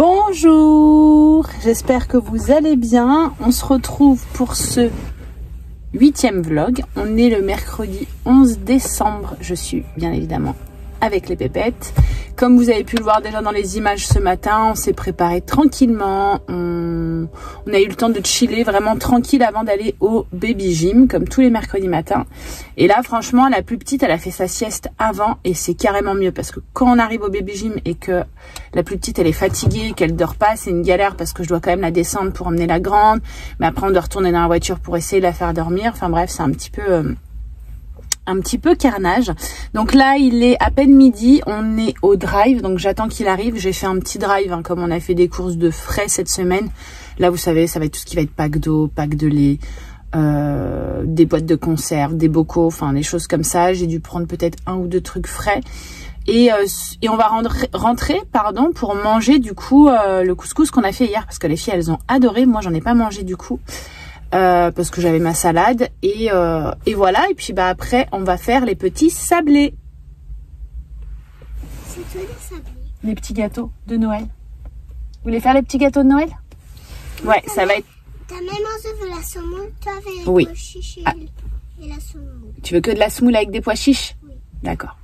Bonjour, j'espère que vous allez bien. On se retrouve pour ce 8e vlog. On est le mercredi 11 décembre. Je suis bien évidemment avec les pépettes. Comme vous avez pu le voir déjà dans les images ce matin, on s'est préparé tranquillement. On a eu le temps de chiller vraiment tranquille avant d'aller au baby gym, comme tous les mercredis matins. Et là, franchement, la plus petite, elle a fait sa sieste avant et c'est carrément mieux parce que quand on arrive au baby gym et que la plus petite, elle est fatiguée, qu'elle dort pas, c'est une galère parce que je dois quand même la descendre pour emmener la grande. Mais après, on doit retourner dans la voiture pour essayer de la faire dormir. Enfin bref, c'est un petit peu carnage. Donc là, il est à peine midi, on est au drive, donc j'attends qu'il arrive. J'ai fait un petit drive, hein, comme on a fait des courses de frais cette semaine. Là, vous savez, ça va être tout ce qui va être pack d'eau, pack de lait, des boîtes de conserve, des bocaux, enfin des choses comme ça. J'ai dû prendre peut-être 1 ou 2 trucs frais. Et on va rentrer pour manger du coup le couscous qu'on a fait hier, parce que les filles, elles ont adoré. Moi, j'en ai pas mangé du coup. Parce que j'avais ma salade et voilà, et puis après on va faire les petits sablés. C'est toi les sablés? Les petits gâteaux de Noël. Vous voulez faire les petits gâteaux de Noël? Ouais, ça va être... Ta maman se veut la semoule, toi avec oui. Le chiche et la semoule. Tu veux que de la semoule avec des pois chiches? Oui. D'accord.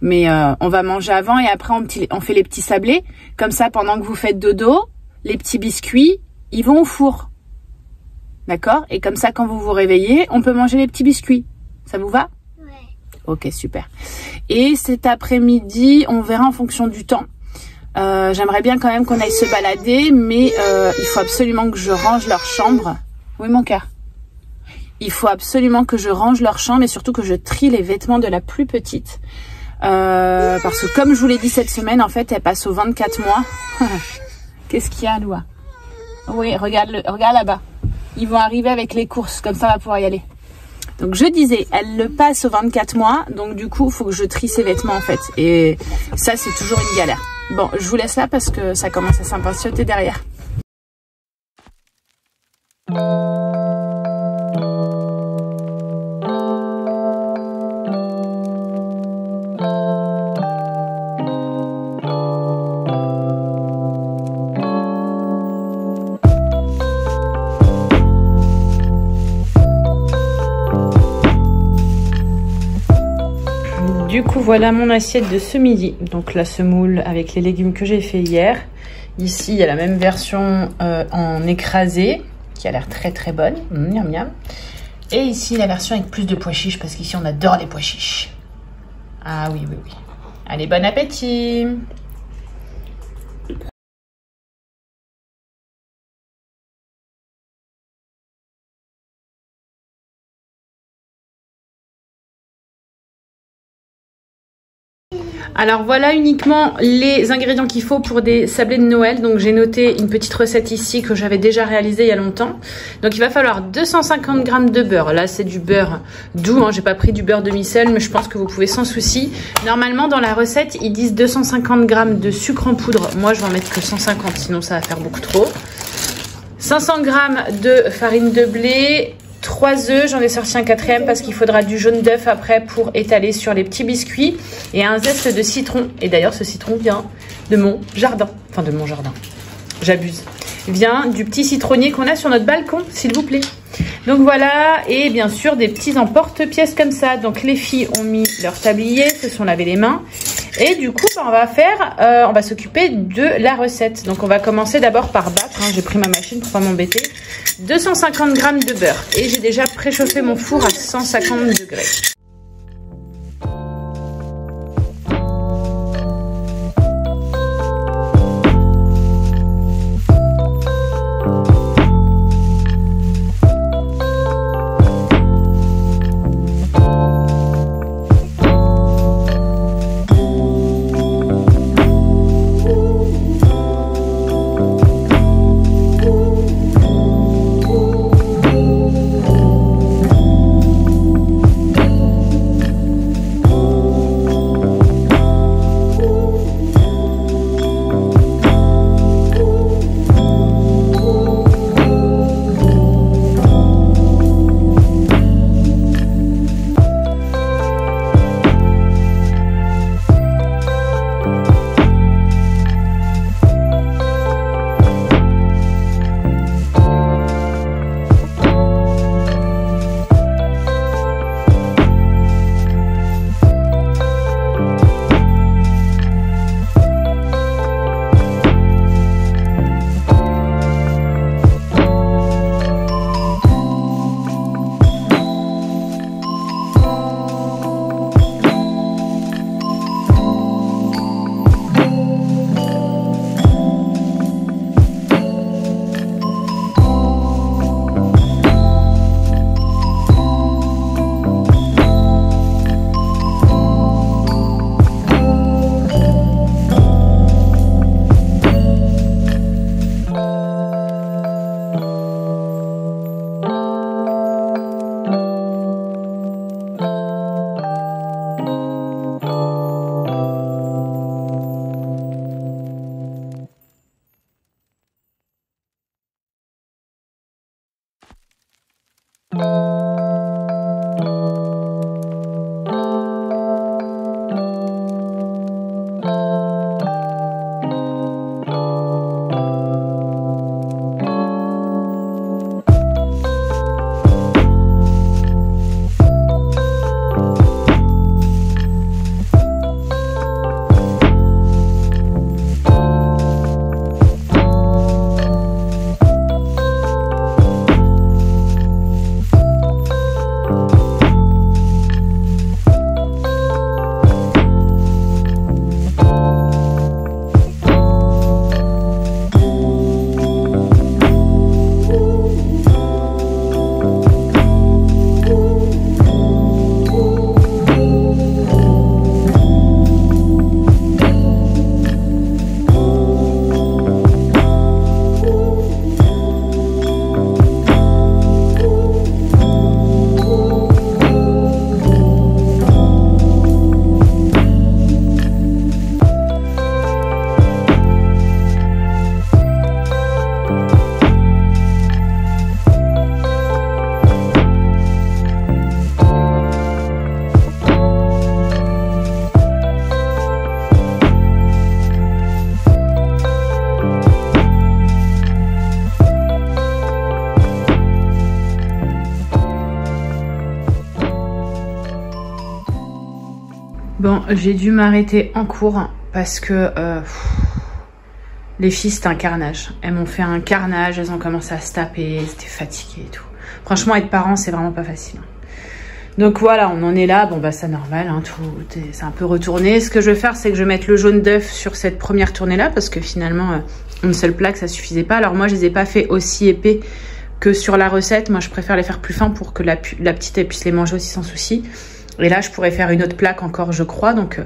Mais on va manger avant et après on fait les petits sablés. Comme ça, pendant que vous faites dodo, les petits biscuits, ils vont au four. D'accord? Et comme ça, quand vous vous réveillez, on peut manger les petits biscuits. Ça vous va? Ouais. Ok, super. Et cet après-midi, on verra en fonction du temps. J'aimerais bien quand même qu'on aille se balader, mais il faut absolument que je range leur chambre. Oui, mon cœur. Il faut absolument que je range leur chambre et surtout que je trie les vêtements de la plus petite. Parce que comme je vous l'ai dit cette semaine, en fait, elle passe aux 24 mois. Qu'est-ce qu'il y a, Loa? Oui, regarde là-bas. Ils vont arriver avec les courses, comme ça on va pouvoir y aller. Donc je disais, elle le passe aux 24 mois, donc du coup il faut que je trie ses vêtements en fait. Et ça c'est toujours une galère. Bon, je vous laisse là parce que ça commence à s'impatienter derrière. Du coup, voilà mon assiette de ce midi. Donc la semoule avec les légumes que j'ai fait hier. Ici, il y a la même version en écrasé qui a l'air très très bonne. Miam miam. Et ici, la version avec plus de pois chiches parce qu'ici, on adore les pois chiches. Ah oui, oui, oui. Allez, bon appétit! Alors voilà uniquement les ingrédients qu'il faut pour des sablés de Noël. Donc j'ai noté une petite recette ici que j'avais déjà réalisée il y a longtemps. Donc il va falloir 250 g de beurre. Là c'est du beurre doux, hein. J'ai pas pris du beurre demi-sel, mais je pense que vous pouvez sans souci. Normalement dans la recette ils disent 250 g de sucre en poudre. Moi je vais en mettre que 150, sinon ça va faire beaucoup trop. 500 g de farine de blé. 3 œufs, j'en ai sorti un 4e parce qu'il faudra du jaune d'œuf après pour étaler sur les petits biscuits. Et un zeste de citron. Et d'ailleurs, ce citron vient de mon jardin. Enfin, de mon jardin. J'abuse. Vient du petit citronnier qu'on a sur notre balcon, s'il vous plaît. Donc voilà. Et bien sûr, des petits emporte-pièces comme ça. Donc les filles ont mis leur tablier, se sont lavé les mains. Et du coup, on va s'occuper de la recette. Donc on va commencer d'abord par battre. Hein. J'ai pris ma machine pour pas m'embêter. 250 g de beurre. Et j'ai déjà préchauffé mon four à 150 degrés. j'ai dû m'arrêter en cours parce que les filles, c'était un carnage. Elles m'ont fait un carnage, elles ont commencé à se taper, elles étaient fatiguées et tout. Franchement, être parent, c'est vraiment pas facile. Donc voilà, on en est là. Bon, bah c'est normal, hein, c'est un peu retourné. Ce que je vais faire, c'est que je vais mettre le jaune d'œuf sur cette première tournée-là parce que finalement, une seule plaque, ça suffisait pas. Alors moi, je les ai pas fait aussi épais que sur la recette. Moi, je préfère les faire plus fins pour que la petite, elle puisse les manger aussi sans souci. Et là, je pourrais faire une autre plaque encore, je crois. Donc,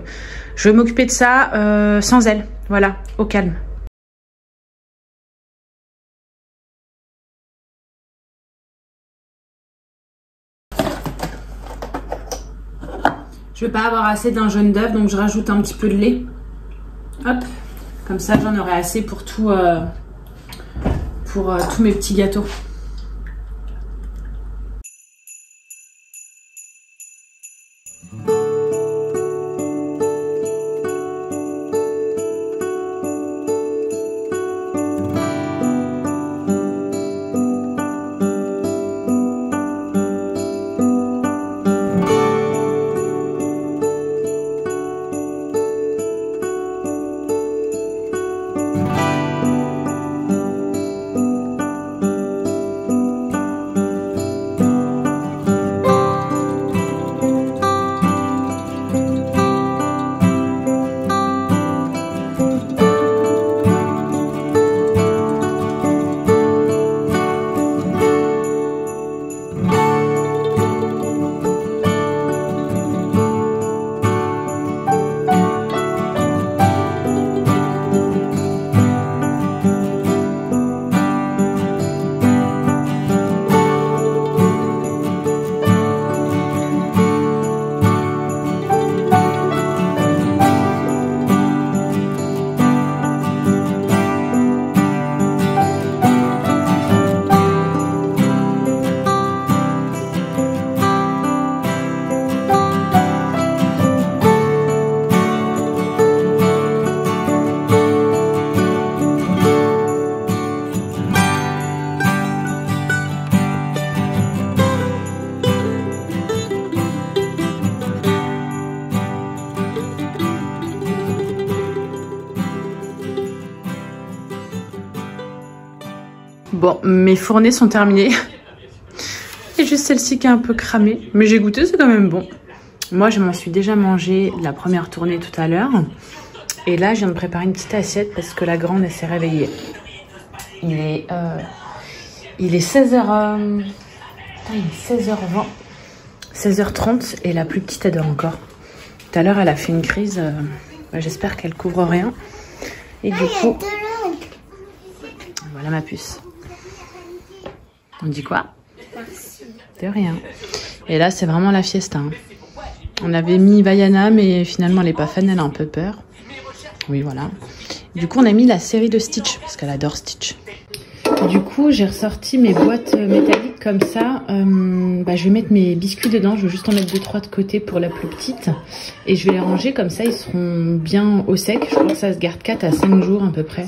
je vais m'occuper de ça sans elle. Voilà, au calme. Je vais pas avoir assez d'un jaune d'œuf, donc je rajoute un petit peu de lait. Hop, comme ça, j'en aurai assez pour tous mes petits gâteaux. Bon, mes fournées sont terminées. Et juste celle-ci qui est un peu cramée. Mais j'ai goûté, c'est quand même bon. Moi, je m'en suis déjà mangé la première tournée tout à l'heure. Et là, je viens de préparer une petite assiette parce que la grande, elle s'est réveillée. Il est 16h... il est 16h20. 16h30 et la plus petite, elle dort encore. Tout à l'heure, elle a fait une crise. J'espère qu'elle couvre rien. Et du coup... Voilà ma puce. On dit quoi? Merci. De rien. Et là, c'est vraiment la fiesta. Hein. On avait mis Vaiana, mais finalement, elle n'est pas fan, elle a un peu peur. Oui, voilà. Du coup, on a mis la série de Stitch, parce qu'elle adore Stitch. Du coup, j'ai ressorti mes boîtes métalliques comme ça. Je vais mettre mes biscuits dedans. Je vais juste en mettre 2-3 de côté pour la plus petite. Et je vais les ranger comme ça, ils seront bien au sec. Je crois que ça se garde 4 à 5 jours à peu près.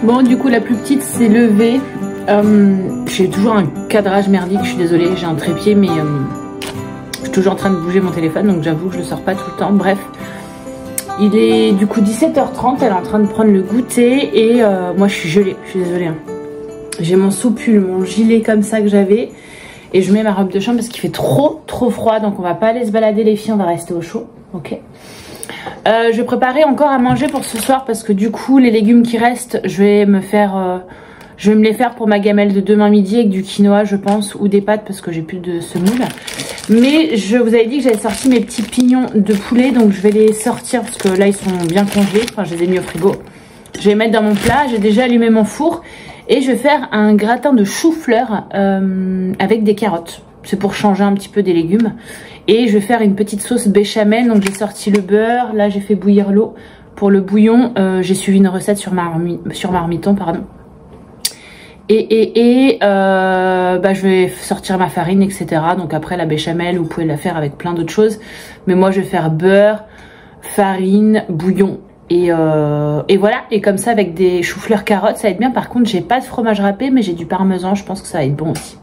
Bon, du coup, la plus petite s'est levée. J'ai toujours un cadrage merdique, je suis désolée, j'ai un trépied, mais je te toujours en train de bouger mon téléphone, donc j'avoue que je le sors pas tout le temps. Bref, il est du coup 17h30, elle est en train de prendre le goûter et moi je suis gelée, je suis désolée. Hein. J'ai mon sous-pull, mon gilet comme ça que j'avais et je mets ma robe de chambre parce qu'il fait trop froid, donc on va pas aller se balader les filles, on va rester au chaud, ok. Je vais préparer encore à manger pour ce soir parce que du coup les légumes qui restent, je vais me les faire pour ma gamelle de demain midi avec du quinoa je pense, ou des pâtes parce que j'ai plus de semoule. Mais je vous avais dit que j'avais sorti mes petits pignons de poulet, donc je vais les sortir parce que là ils sont bien congelés, enfin je les ai mis au frigo. Je vais les mettre dans mon plat, j'ai déjà allumé mon four et je vais faire un gratin de chou-fleur avec des carottes. C'est pour changer un petit peu des légumes. Et je vais faire une petite sauce béchamel, donc j'ai sorti le beurre, là j'ai fait bouillir l'eau. Pour le bouillon, j'ai suivi une recette sur Marmiton, pardon. Je vais sortir ma farine, etc. Donc après la béchamel, vous pouvez la faire avec plein d'autres choses. Mais moi je vais faire beurre, farine, bouillon. Et voilà, et comme ça avec des choux-fleurs carottes, ça va être bien. Par contre, j'ai pas de fromage râpé, mais j'ai du parmesan, je pense que ça va être bon aussi.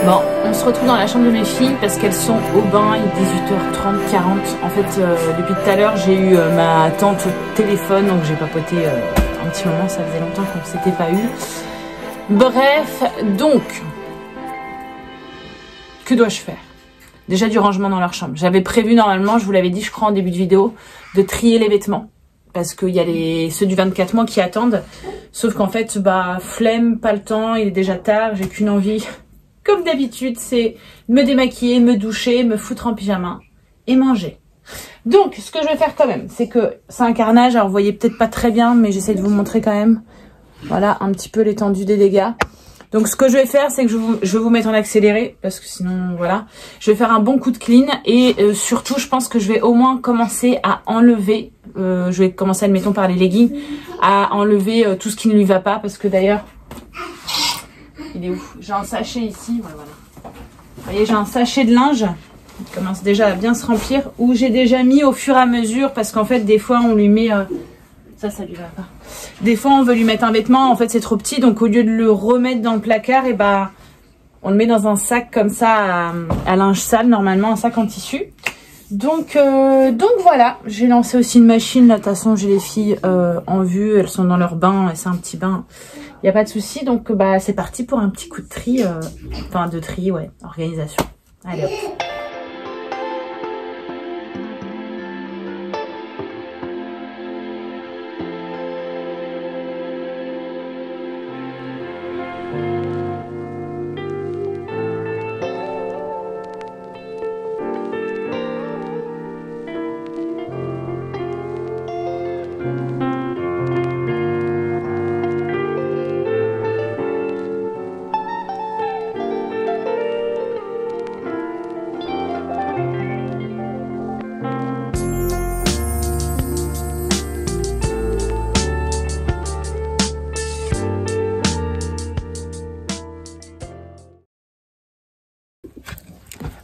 Bon, on se retrouve dans la chambre de mes filles parce qu'elles sont au bain, il est 18h30, 40. En fait, depuis tout à l'heure, j'ai eu ma tante au téléphone, donc j'ai papoté un petit moment, ça faisait longtemps qu'on ne s'était pas eu. Bref, donc, que dois-je faire? Déjà du rangement dans leur chambre. J'avais prévu normalement, je vous l'avais dit, je crois en début de vidéo, de trier les vêtements. Parce qu'il y a ceux du 24 mois qui attendent. Sauf qu'en fait, bah, flemme, pas le temps, il est déjà tard, j'ai qu'une envie... Comme d'habitude, c'est me démaquiller, me doucher, me foutre en pyjama et manger. Donc, ce que je vais faire quand même, c'est que c'est un carnage. Alors, vous voyez peut-être pas très bien, mais j'essaie de vous montrer quand même. Voilà, un petit peu l'étendue des dégâts. Donc, ce que je vais faire, c'est que je vais vous mettre en accéléré. Parce que sinon, voilà. Je vais faire un bon coup de clean. Et surtout, je pense que je vais au moins commencer à enlever. Je vais commencer, admettons, par les leggings. À enlever tout ce qui ne lui va pas. Parce que d'ailleurs... Il est où? J'ai un sachet ici. Ouais, voilà. Vous voyez, j'ai un sachet de linge. Il commence déjà à bien se remplir. Où j'ai déjà mis au fur et à mesure. Parce qu'en fait, des fois, on lui met... Ça lui va pas. Des fois, on veut lui mettre un vêtement. En fait, c'est trop petit. Donc, au lieu de le remettre dans le placard, et bah, on le met dans un sac comme ça à linge sale. Normalement, un sac en tissu. Donc voilà. J'ai lancé aussi une machine. Là, de toute façon, j'ai les filles en vue. Elles sont dans leur bain. C'est un petit bain. Il n'y a pas de souci. Donc, bah, c'est parti pour un petit coup de tri. Enfin, de tri, ouais. Organisation. Allez, hop.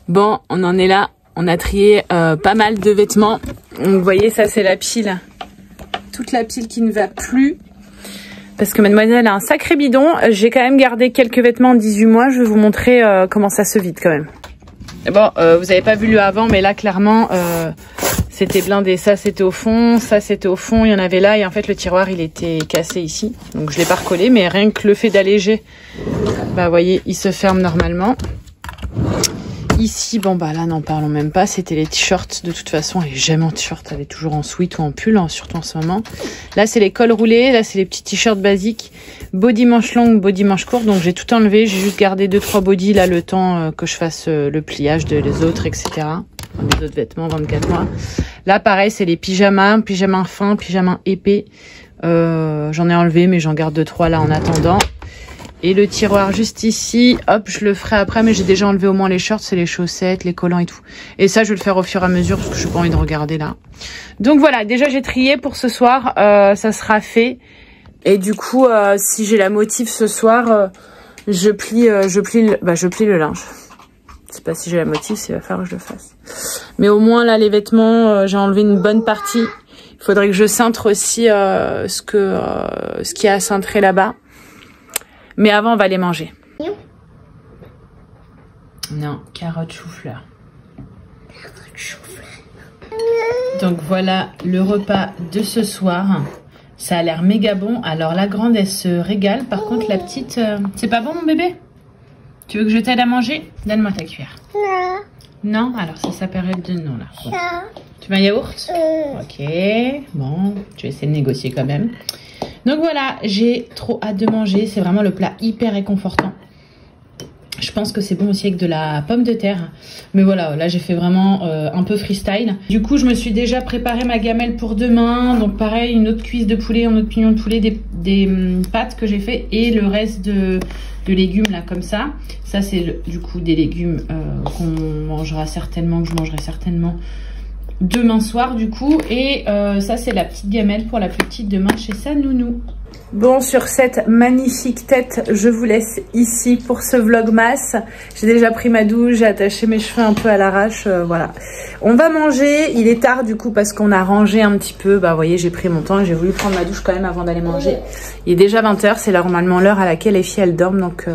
Bon, on en est là. On a trié pas mal de vêtements. Donc, vous voyez, ça c'est la pile. Toute la pile qui ne va plus. Parce que mademoiselle a un sacré bidon. J'ai quand même gardé quelques vêtements en 18 mois. Je vais vous montrer comment ça se vide quand même. Bon, vous n'avez pas vu le avant, mais là clairement, c'était blindé. Ça c'était au fond, ça c'était au fond. Il y en avait là et en fait le tiroir il était cassé ici. Donc je l'ai pas recollé, mais rien que le fait d'alléger, bah vous voyez, il se ferme normalement. Ici, bon bah là n'en parlons même pas, c'était les t-shirts. De toute façon, elle est jamais en t-shirt, elle est toujours en sweat ou en pull, hein, surtout en ce moment. Là c'est les cols roulés, là c'est les petits t-shirts basiques, body manche longue, body manche courte. Donc j'ai tout enlevé, j'ai juste gardé 2-3 body là le temps que je fasse le pliage des autres, etc. Enfin, des autres vêtements, 24 mois. Là pareil, c'est les pyjamas, pyjamas fins, pyjamas épais. J'en ai enlevé mais j'en garde 2-3 là en attendant. Et le tiroir juste ici, hop, je le ferai après, mais j'ai déjà enlevé au moins les shorts, c'est les chaussettes, les collants et tout. Et ça, je vais le faire au fur et à mesure parce que je n'ai pas envie de regarder là. Donc voilà, déjà j'ai trié pour ce soir, ça sera fait. Et du coup, si j'ai la motive ce soir, je plie le linge. Je sais pas si j'ai la motive, il va falloir que je le fasse. Mais au moins là, les vêtements, j'ai enlevé une bonne partie. Il faudrait que je cintre aussi ce qu'il y a à cintrer là-bas. Mais avant, on va les manger. Non, carottes chou-fleur. Donc voilà le repas de ce soir. Ça a l'air méga bon. Alors la grande, elle se régale. Par contre, la petite... C'est pas bon, mon bébé? Tu veux que je t'aide à manger? Donne-moi ta cuillère. Non. Non? Alors c'est sa période de non, là. Bon. Tu veux un yaourt? Ok. Bon, tu vas essayer de négocier quand même. Donc voilà, j'ai trop hâte de manger. C'est vraiment le plat hyper réconfortant. Je pense que c'est bon aussi avec de la pomme de terre. Mais voilà, là j'ai fait vraiment un peu freestyle. Du coup, je me suis déjà préparé ma gamelle pour demain. Donc pareil, une autre cuisse de poulet, un autre pignon de poulet, des pâtes que j'ai fait. Et le reste de légumes là comme ça. Ça c'est du coup des légumes qu'on mangera certainement, que je mangerai certainement demain soir du coup. Et ça c'est la petite gamelle pour la plus petite demain chez sa nounou. Bon, sur cette magnifique tête, je vous laisse ici pour ce vlogmas. J'ai déjà pris ma douche, j'ai attaché mes cheveux un peu à l'arrache, voilà. On va manger, il est tard du coup parce qu'on a rangé un petit peu. Bah vous voyez, j'ai pris mon temps et j'ai voulu prendre ma douche quand même avant d'aller manger. Il est déjà 20 h, c'est normalement l'heure à laquelle les filles elles dorment. Donc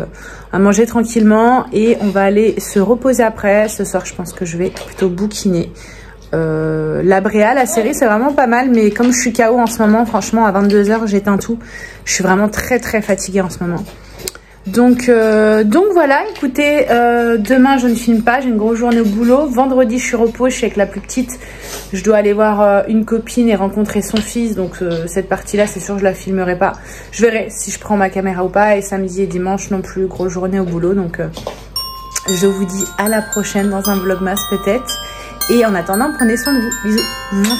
à manger tranquillement et on va aller se reposer après. Ce soir, je pense que je vais plutôt bouquiner. La Bréa, la série c'est vraiment pas mal, mais comme je suis KO en ce moment, franchement à 22 h j'éteins tout. Je suis vraiment très fatiguée en ce moment. Donc voilà, écoutez, demain je ne filme pas, j'ai une grosse journée au boulot. Vendredi je suis repos, je suis avec la plus petite. Je dois aller voir une copine et rencontrer son fils. Donc cette partie là c'est sûr que je la filmerai pas. Je verrai si je prends ma caméra ou pas. Et samedi et dimanche non plus, grosse journée au boulot. Donc je vous dis à la prochaine dans un vlogmas peut-être. Et en attendant, prenez soin de vous. Bisous.